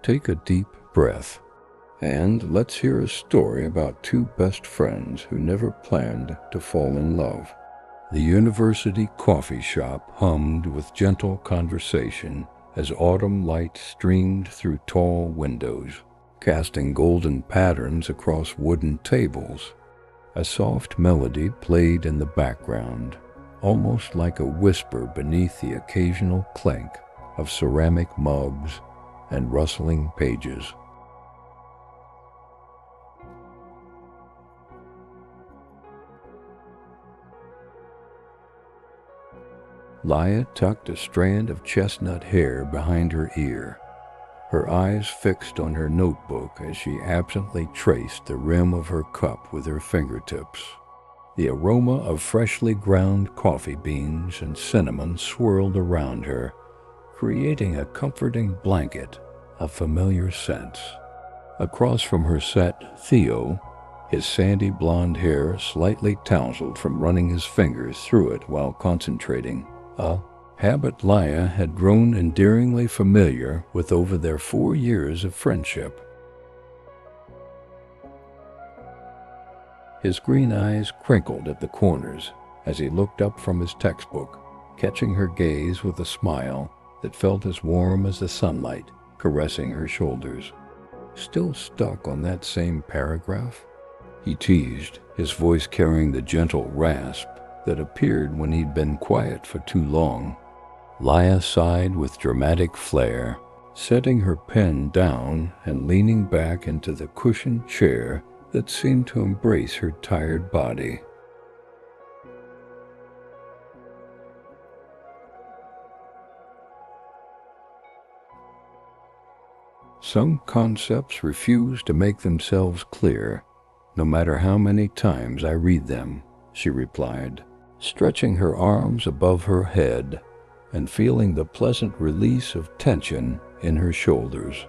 take a deep breath, and let's hear a story about two best friends who never planned to fall in love. The university coffee shop hummed with gentle conversation as autumn light streamed through tall windows, casting golden patterns across wooden tables. A soft melody played in the background, almost like a whisper beneath the occasional clink of ceramic mugs and rustling pages. Leah tucked a strand of chestnut hair behind her ear, her eyes fixed on her notebook as she absently traced the rim of her cup with her fingertips. The aroma of freshly ground coffee beans and cinnamon swirled around her, creating a comforting blanket of familiar scents. Across from her sat Theo, his sandy blonde hair slightly tousled from running his fingers through it while concentrating, a habit Leah had grown endearingly familiar with over their 4 years of friendship. His green eyes crinkled at the corners as he looked up from his textbook, catching her gaze with a smile that felt as warm as the sunlight caressing her shoulders. "Still stuck on that same paragraph?" he teased, his voice carrying the gentle rasp that appeared when he'd been quiet for too long. Leah sighed with dramatic flair, setting her pen down and leaning back into the cushioned chair that seemed to embrace her tired body. "Some concepts refuse to make themselves clear, no matter how many times I read them," she replied, stretching her arms above her head and feeling the pleasant release of tension in her shoulders.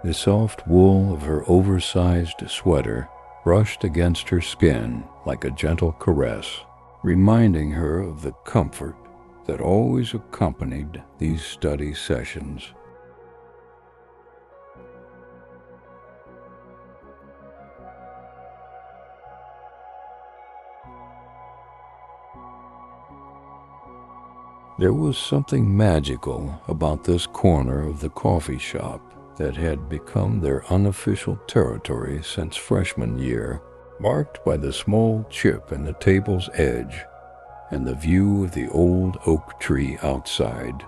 The soft wool of her oversized sweater brushed against her skin like a gentle caress, reminding her of the comfort that always accompanied these study sessions. There was something magical about this corner of the coffee shop that had become their unofficial territory since freshman year, marked by the small chip in the table's edge and the view of the old oak tree outside.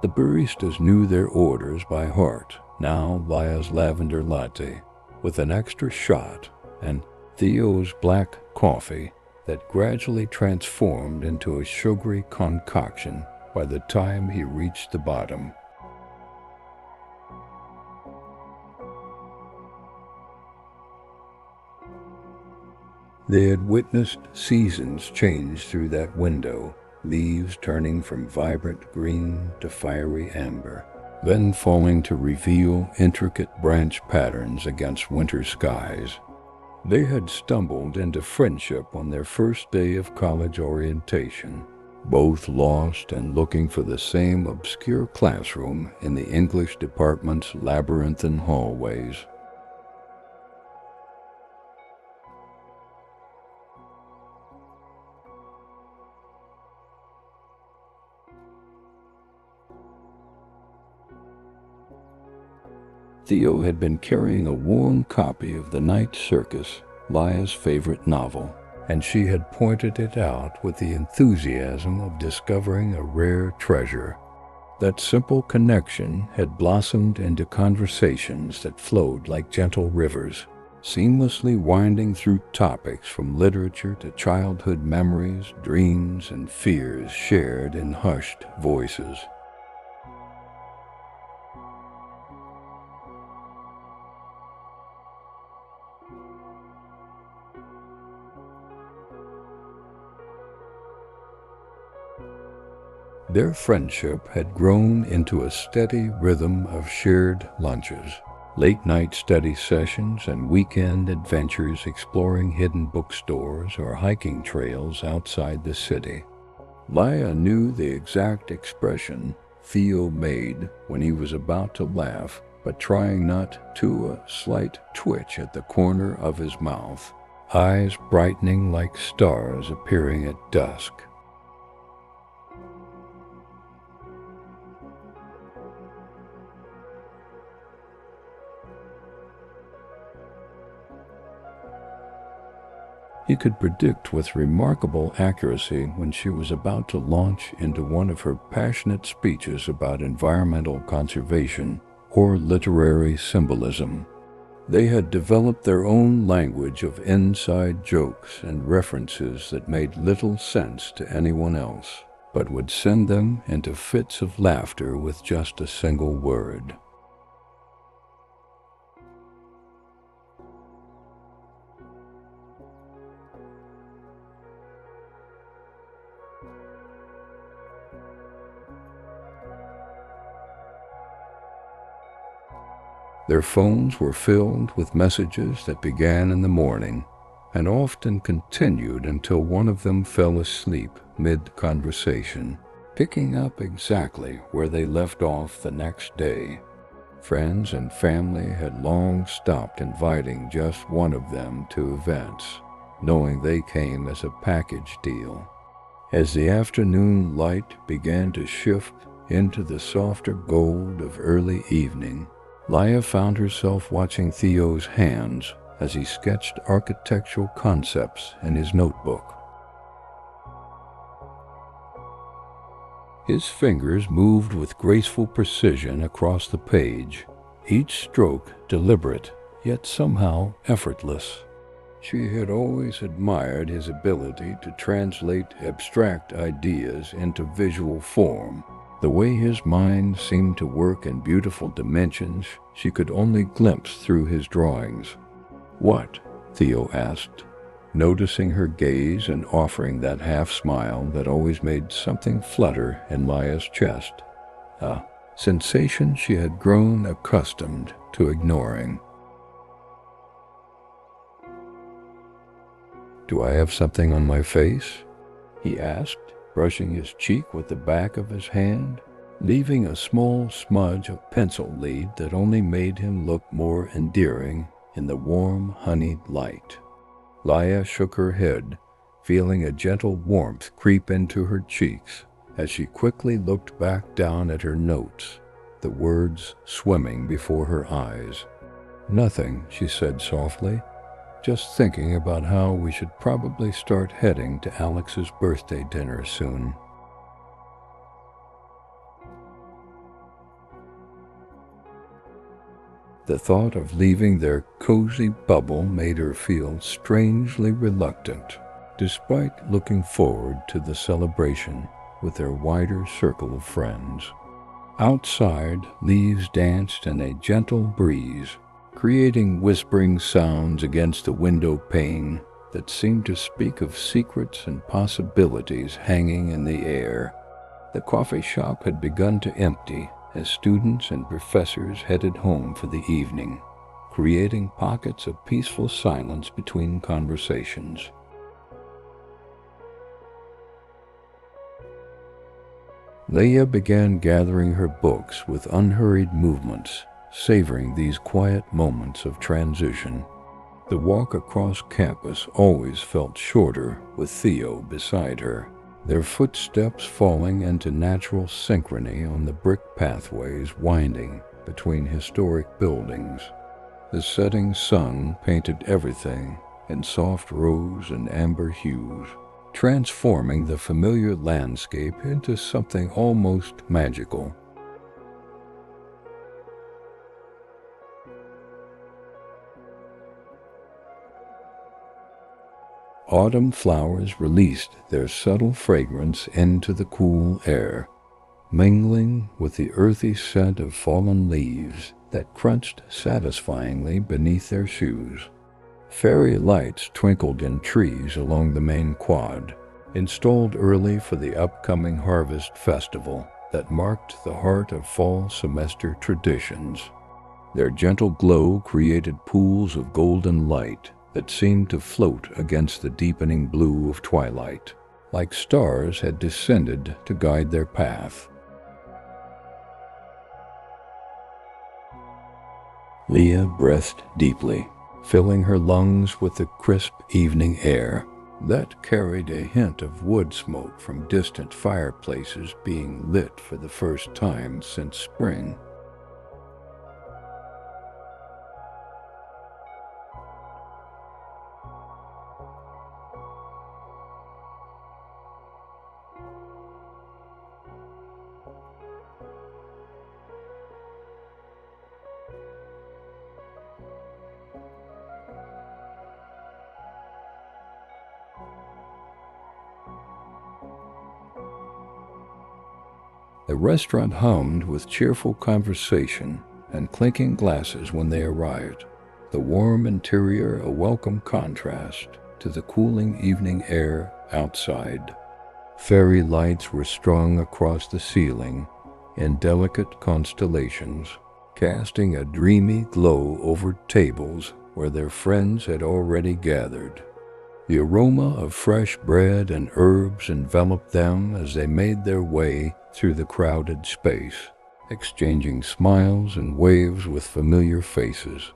The baristas knew their orders by heart. Now Leah's lavender latte with an extra shot, and Theo's black coffee that gradually transformed into a sugary concoction by the time he reached the bottom. They had witnessed seasons change through that window, leaves turning from vibrant green to fiery amber, then falling to reveal intricate branch patterns against winter skies. They had stumbled into friendship on their first day of college orientation, both lost and looking for the same obscure classroom in the English department's labyrinthine hallways. Theo had been carrying a worn copy of The Night Circus, Leah's favorite novel, and she had pointed it out with the enthusiasm of discovering a rare treasure. That simple connection had blossomed into conversations that flowed like gentle rivers, seamlessly winding through topics from literature to childhood memories, dreams, and fears shared in hushed voices. Their friendship had grown into a steady rhythm of shared lunches, late-night study sessions, and weekend adventures exploring hidden bookstores or hiking trails outside the city. Leah knew the exact expression Theo made when he was about to laugh but trying not to, a slight twitch at the corner of his mouth, eyes brightening like stars appearing at dusk. He could predict with remarkable accuracy when she was about to launch into one of her passionate speeches about environmental conservation or literary symbolism. They had developed their own language of inside jokes and references that made little sense to anyone else, but would send them into fits of laughter with just a single word. Their phones were filled with messages that began in the morning and often continued until one of them fell asleep mid-conversation, picking up exactly where they left off the next day. Friends and family had long stopped inviting just one of them to events, knowing they came as a package deal. As the afternoon light began to shift into the softer gold of early evening, Leia found herself watching Theo's hands as he sketched architectural concepts in his notebook. His fingers moved with graceful precision across the page, each stroke deliberate, yet somehow effortless. She had always admired his ability to translate abstract ideas into visual form. The way his mind seemed to work in beautiful dimensions she could only glimpse through his drawings. "What?" Theo asked, noticing her gaze and offering that half-smile that always made something flutter in Leia's chest, a sensation she had grown accustomed to ignoring. "Do I have something on my face?" he asked, brushing his cheek with the back of his hand, leaving a small smudge of pencil lead that only made him look more endearing in the warm, honeyed light. Leia shook her head, feeling a gentle warmth creep into her cheeks as she quickly looked back down at her notes, the words swimming before her eyes. "Nothing," she said softly. "Just thinking about how we should probably start heading to Alex's birthday dinner soon." The thought of leaving their cozy bubble made her feel strangely reluctant, despite looking forward to the celebration with their wider circle of friends. Outside, leaves danced in a gentle breeze, creating whispering sounds against the window pane that seemed to speak of secrets and possibilities hanging in the air. The coffee shop had begun to empty as students and professors headed home for the evening, creating pockets of peaceful silence between conversations. Leia began gathering her books with unhurried movements, savoring these quiet moments of transition. The walk across campus always felt shorter with Theo beside her, their footsteps falling into natural synchrony on the brick pathways winding between historic buildings. The setting sun painted everything in soft rose and amber hues, transforming the familiar landscape into something almost magical. Autumn flowers released their subtle fragrance into the cool air, mingling with the earthy scent of fallen leaves that crunched satisfyingly beneath their shoes. Fairy lights twinkled in trees along the main quad, installed early for the upcoming harvest festival that marked the heart of fall semester traditions. Their gentle glow created pools of golden light that seemed to float against the deepening blue of twilight, like stars had descended to guide their path. Leah breathed deeply, filling her lungs with the crisp evening air that carried a hint of wood smoke from distant fireplaces being lit for the first time since spring. The restaurant hummed with cheerful conversation and clinking glasses when they arrived, the warm interior a welcome contrast to the cooling evening air outside. Fairy lights were strung across the ceiling in delicate constellations, casting a dreamy glow over tables where their friends had already gathered. The aroma of fresh bread and herbs enveloped them as they made their way through the crowded space, exchanging smiles and waves with familiar faces.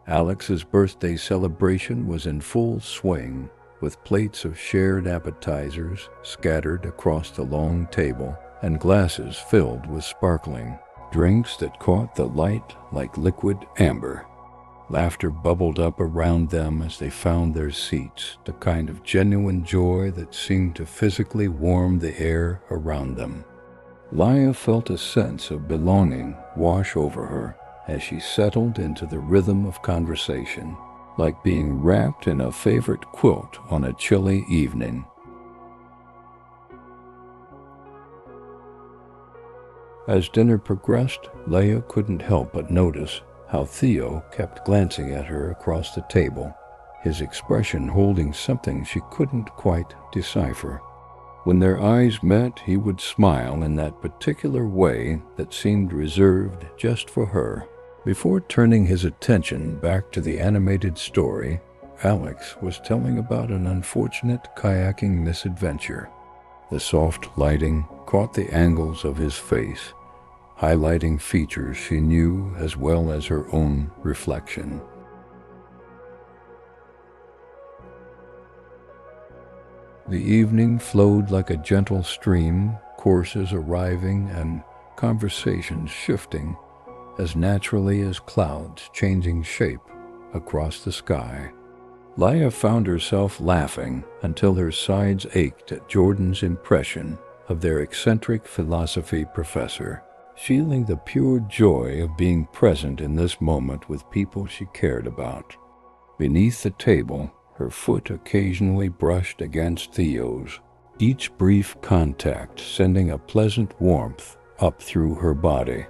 Alex's birthday celebration was in full swing, with plates of shared appetizers scattered across the long table and glasses filled with sparkling drinks that caught the light like liquid amber. Laughter bubbled up around them as they found their seats, the kind of genuine joy that seemed to physically warm the air around them. Leah felt a sense of belonging wash over her as she settled into the rhythm of conversation, like being wrapped in a favorite quilt on a chilly evening. As dinner progressed, Leah couldn't help but notice how Theo kept glancing at her across the table, his expression holding something she couldn't quite decipher. When their eyes met, he would smile in that particular way that seemed reserved just for her. Before turning his attention back to the animated story, Alex was telling about an unfortunate kayaking misadventure. The soft lighting caught the angles of his face, highlighting features she knew as well as her own reflection. The evening flowed like a gentle stream, courses arriving and conversations shifting as naturally as clouds changing shape across the sky. Leah found herself laughing until her sides ached at Jordan's impression of their eccentric philosophy professor, feeling the pure joy of being present in this moment with people she cared about. Beneath the table, her foot occasionally brushed against Theo's, each brief contact sending a pleasant warmth up through her body.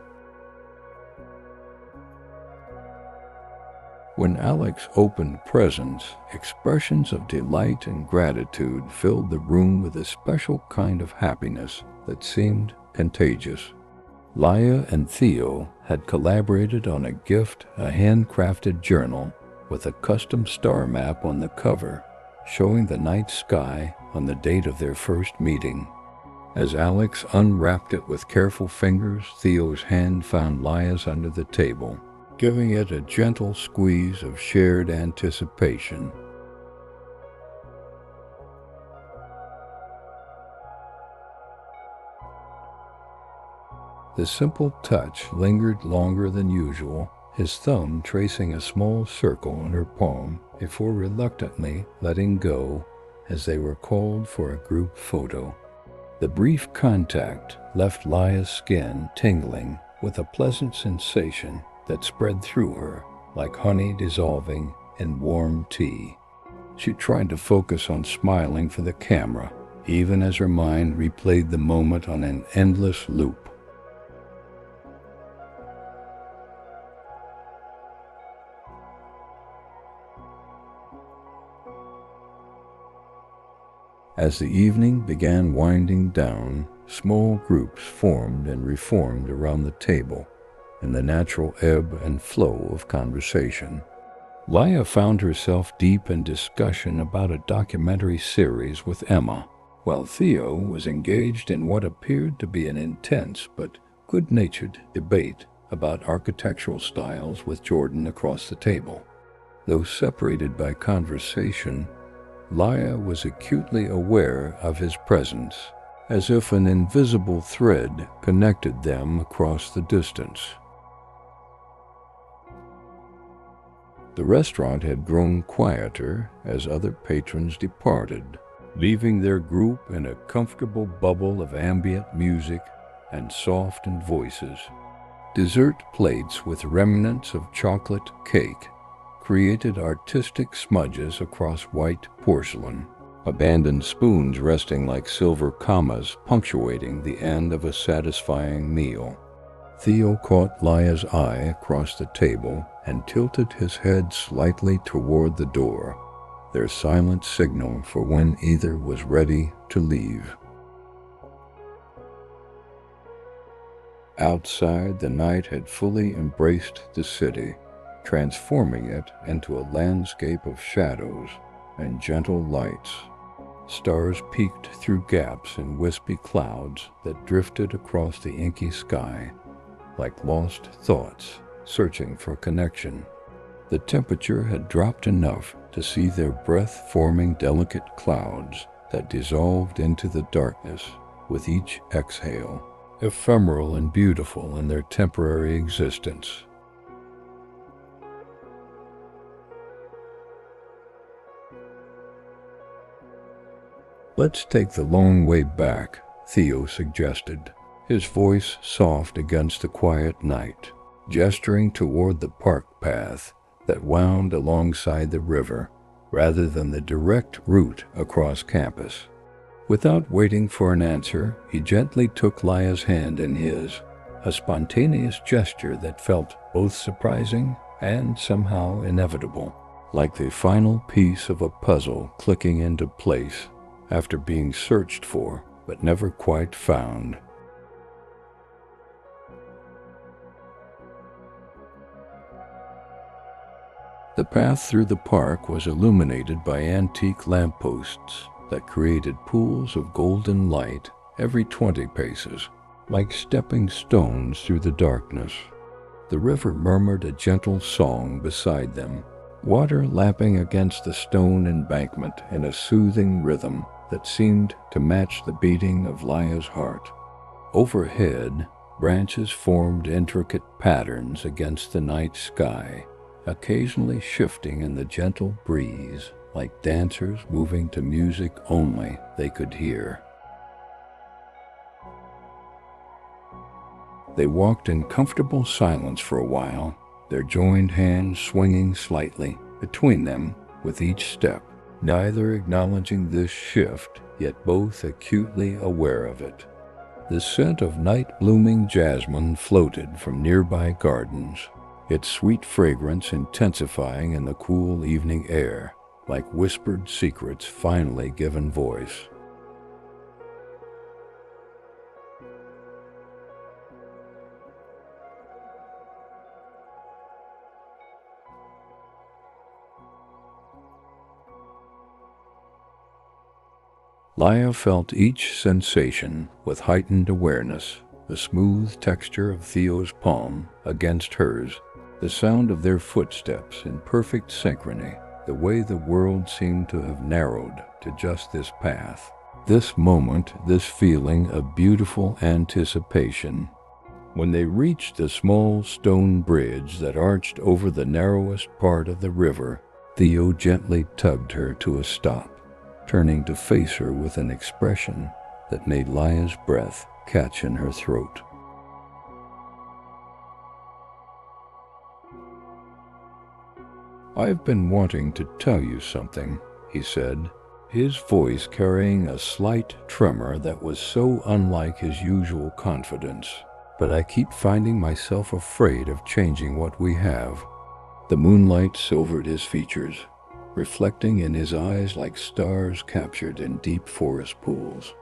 When Alex opened presents, expressions of delight and gratitude filled the room with a special kind of happiness that seemed contagious. Leah and Theo had collaborated on a gift, a handcrafted journal with a custom star map on the cover, showing the night sky on the date of their first meeting. As Alex unwrapped it with careful fingers, Theo's hand found Leah's under the table, giving it a gentle squeeze of shared anticipation. The simple touch lingered longer than usual, his thumb tracing a small circle on her palm before reluctantly letting go as they were called for a group photo. The brief contact left Leah's skin tingling with a pleasant sensation that spread through her like honey dissolving in warm tea. She tried to focus on smiling for the camera, even as her mind replayed the moment on an endless loop. As the evening began winding down, small groups formed and reformed around the table in the natural ebb and flow of conversation. Leah found herself deep in discussion about a documentary series with Emma, while Theo was engaged in what appeared to be an intense but good-natured debate about architectural styles with Jordan across the table. Though separated by conversation, Laia was acutely aware of his presence, as if an invisible thread connected them across the distance. The restaurant had grown quieter as other patrons departed, leaving their group in a comfortable bubble of ambient music and softened voices. Dessert plates with remnants of chocolate cake created artistic smudges across white porcelain, abandoned spoons resting like silver commas punctuating the end of a satisfying meal. Theo caught Laia's eye across the table and tilted his head slightly toward the door, their silent signal for when either was ready to leave. Outside, the night had fully embraced the city, transforming it into a landscape of shadows and gentle lights. Stars peeked through gaps in wispy clouds that drifted across the inky sky, like lost thoughts searching for connection. The temperature had dropped enough to see their breath-forming delicate clouds that dissolved into the darkness with each exhale, ephemeral and beautiful in their temporary existence. "Let's take the long way back," Theo suggested, his voice soft against the quiet night, gesturing toward the park path that wound alongside the river rather than the direct route across campus. Without waiting for an answer, he gently took Laia's hand in his, a spontaneous gesture that felt both surprising and somehow inevitable, like the final piece of a puzzle clicking into place after being searched for but never quite found. The path through the park was illuminated by antique lampposts that created pools of golden light every 20 paces, like stepping stones through the darkness. The river murmured a gentle song beside them, water lapping against the stone embankment in a soothing rhythm that seemed to match the beating of Laia's heart. Overhead, branches formed intricate patterns against the night sky, occasionally shifting in the gentle breeze like dancers moving to music only they could hear. They walked in comfortable silence for a while, their joined hands swinging slightly between them with each step, neither acknowledging this shift, yet both acutely aware of it. The scent of night-blooming jasmine floated from nearby gardens, its sweet fragrance intensifying in the cool evening air, like whispered secrets finally given voice. Laia felt each sensation with heightened awareness, the smooth texture of Theo's palm against hers, the sound of their footsteps in perfect synchrony, the way the world seemed to have narrowed to just this path, this moment, this feeling of beautiful anticipation. When they reached the small stone bridge that arched over the narrowest part of the river, Theo gently tugged her to a stop, turning to face her with an expression that made Laia's breath catch in her throat. "I've been wanting to tell you something," he said, his voice carrying a slight tremor that was so unlike his usual confidence. "But I keep finding myself afraid of changing what we have." The moonlight silvered his features, reflecting in his eyes like stars captured in deep forest pools.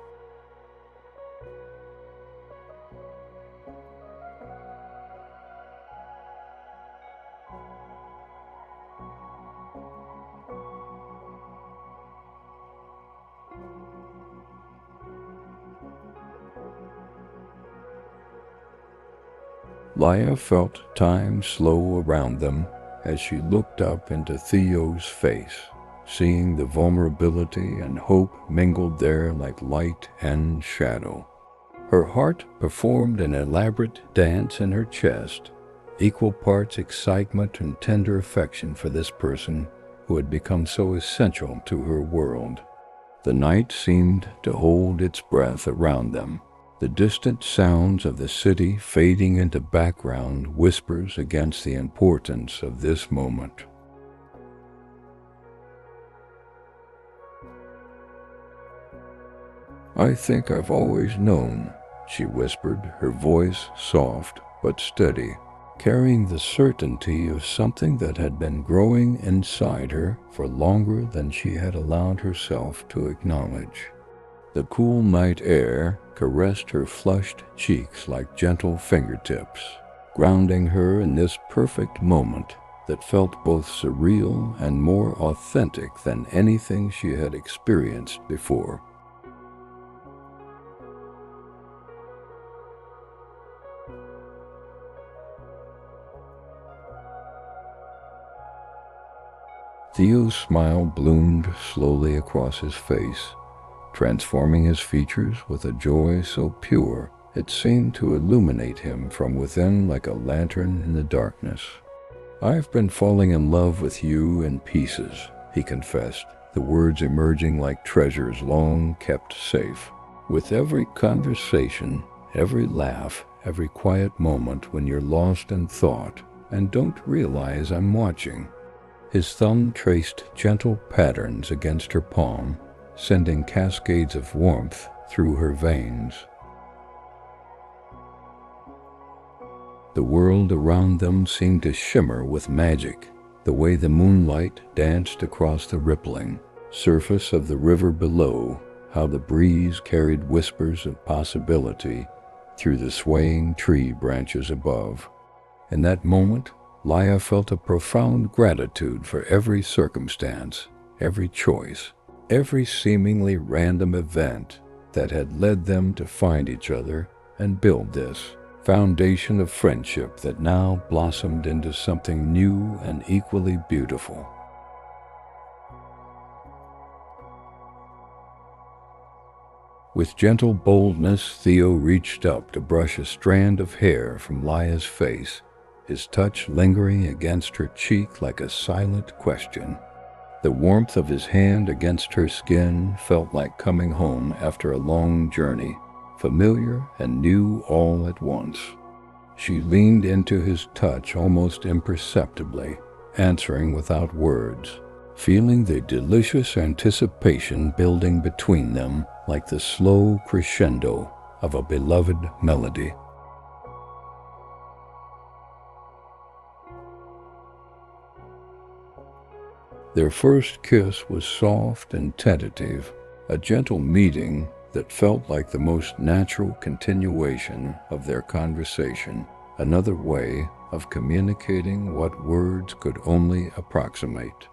Laia felt time slow around them as she looked up into Theo's face, seeing the vulnerability and hope mingled there like light and shadow. Her heart performed an elaborate dance in her chest, equal parts excitement and tender affection for this person who had become so essential to her world. The night seemed to hold its breath around them, the distant sounds of the city fading into background whispers against the importance of this moment. "I think I've always known," she whispered, her voice soft but steady, carrying the certainty of something that had been growing inside her for longer than she had allowed herself to acknowledge. The cool night air caressed her flushed cheeks like gentle fingertips, grounding her in this perfect moment that felt both surreal and more authentic than anything she had experienced before. Theo's smile bloomed slowly across his face, transforming his features with a joy so pure it seemed to illuminate him from within like a lantern in the darkness. "I've been falling in love with you in pieces," he confessed, the words emerging like treasures long kept safe. "With every conversation, every laugh, every quiet moment when you're lost in thought and don't realize I'm watching." His thumb traced gentle patterns against her palm, sending cascades of warmth through her veins. The world around them seemed to shimmer with magic, the way the moonlight danced across the rippling surface of the river below, how the breeze carried whispers of possibility through the swaying tree branches above. In that moment, Laia felt a profound gratitude for every circumstance, every choice, every seemingly random event that had led them to find each other and build this foundation of friendship that now blossomed into something new and equally beautiful. With gentle boldness, Theo reached up to brush a strand of hair from Laia's face, his touch lingering against her cheek like a silent question. The warmth of his hand against her skin felt like coming home after a long journey, familiar and new all at once. She leaned into his touch almost imperceptibly, answering without words, feeling the delicious anticipation building between them like the slow crescendo of a beloved melody. Their first kiss was soft and tentative, a gentle meeting that felt like the most natural continuation of their conversation, another way of communicating what words could only approximate.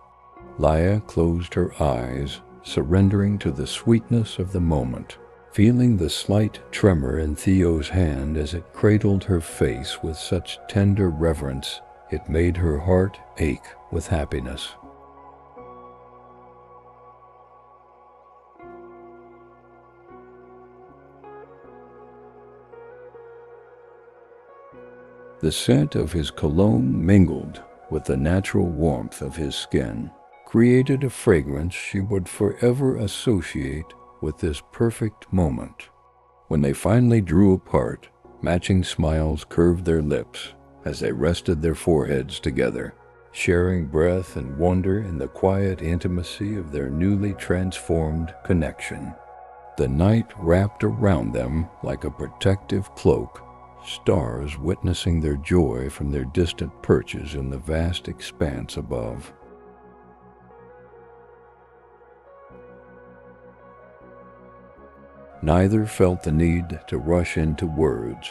Laia closed her eyes, surrendering to the sweetness of the moment, feeling the slight tremor in Theo's hand as it cradled her face with such tender reverence it made her heart ache with happiness. The scent of his cologne mingled with the natural warmth of his skin, created a fragrance she would forever associate with this perfect moment. When they finally drew apart, matching smiles curved their lips as they rested their foreheads together, sharing breath and wonder in the quiet intimacy of their newly transformed connection. The night wrapped around them like a protective cloak, stars witnessing their joy from their distant perches in the vast expanse above. Neither felt the need to rush into words,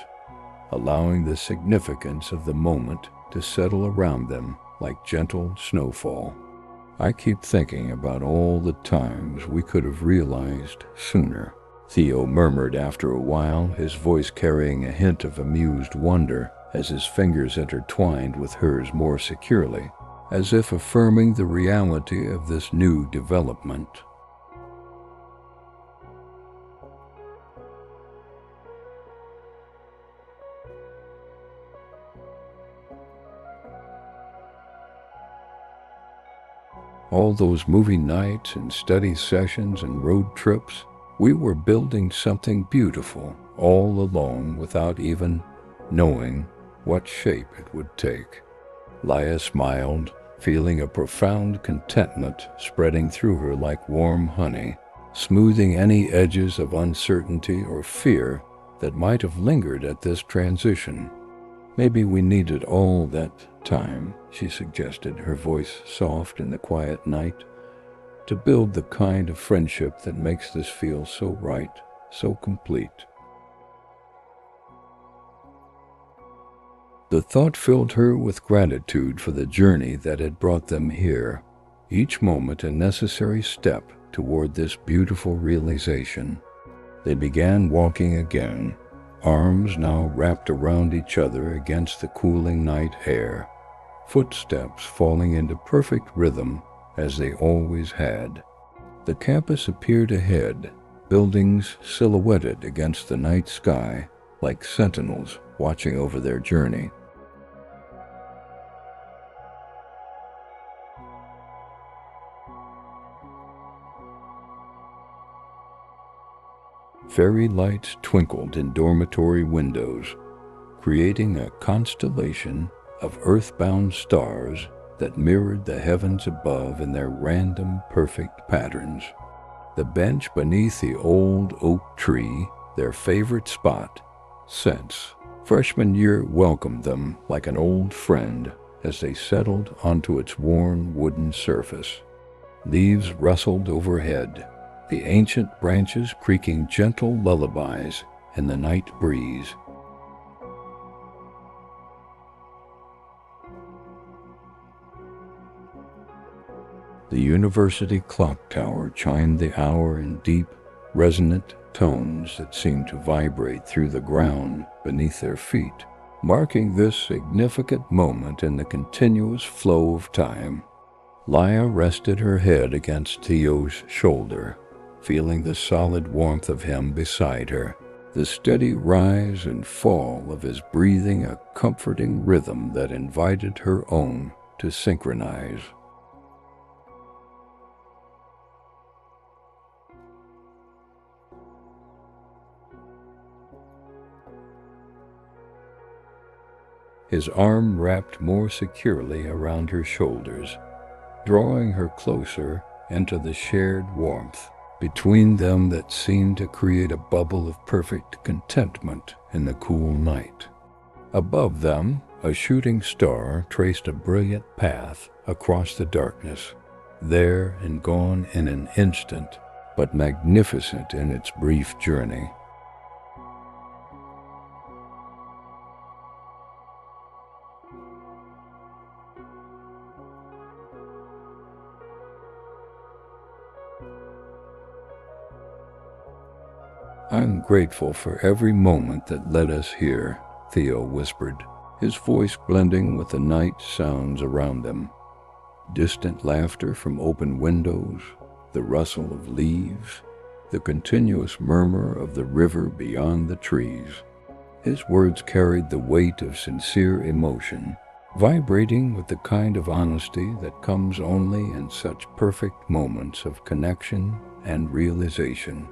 allowing the significance of the moment to settle around them like gentle snowfall. "I keep thinking about all the times we could have realized sooner," Theo murmured after a while, his voice carrying a hint of amused wonder as his fingers intertwined with hers more securely, as if affirming the reality of this new development. All those movie nights and study sessions and road trips, we were building something beautiful all along without even knowing what shape it would take. Laia smiled, feeling a profound contentment spreading through her like warm honey, smoothing any edges of uncertainty or fear that might have lingered at this transition. Maybe we needed all that time, she suggested, her voice soft in the quiet night, to build the kind of friendship that makes this feel so right, so complete. The thought filled her with gratitude for the journey that had brought them here, each moment a necessary step toward this beautiful realization. They began walking again, arms now wrapped around each other against the cooling night air, footsteps falling into perfect rhythm as they always had. The campus appeared ahead, buildings silhouetted against the night sky like sentinels watching over their journey. Fairy lights twinkled in dormitory windows, creating a constellation of earthbound stars that mirrored the heavens above in their random, perfect patterns. The bench beneath the old oak tree, their favorite spot, since freshman year, welcomed them like an old friend as they settled onto its worn wooden surface. Leaves rustled overhead, the ancient branches creaking gentle lullabies in the night breeze. The university clock tower chimed the hour in deep, resonant tones that seemed to vibrate through the ground beneath their feet, marking this significant moment in the continuous flow of time. Laia rested her head against Theo's shoulder, feeling the solid warmth of him beside her, the steady rise and fall of his breathing a comforting rhythm that invited her own to synchronize. His arm wrapped more securely around her shoulders, drawing her closer into the shared warmth between them that seemed to create a bubble of perfect contentment in the cool night. Above them, a shooting star traced a brilliant path across the darkness, there and gone in an instant, but magnificent in its brief journey. "I'm grateful for every moment that led us here," Theo whispered, his voice blending with the night sounds around them. Distant laughter from open windows, the rustle of leaves, the continuous murmur of the river beyond the trees. His words carried the weight of sincere emotion, vibrating with the kind of honesty that comes only in such perfect moments of connection and realization.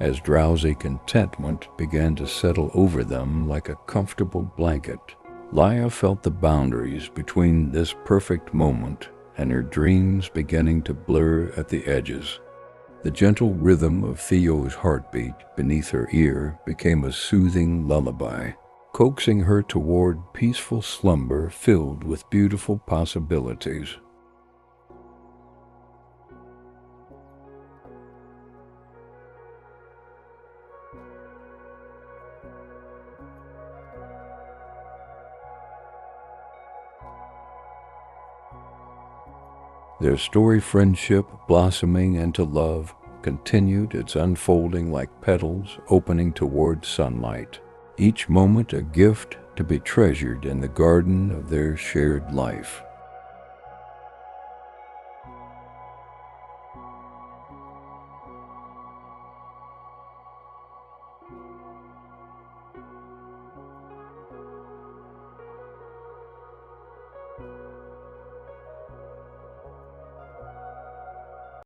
As drowsy contentment began to settle over them like a comfortable blanket, Laia felt the boundaries between this perfect moment and her dreams beginning to blur at the edges. The gentle rhythm of Theo's heartbeat beneath her ear became a soothing lullaby, coaxing her toward peaceful slumber filled with beautiful possibilities. Their story friendship, blossoming into love, continued its unfolding like petals opening toward sunlight, each moment a gift to be treasured in the garden of their shared life.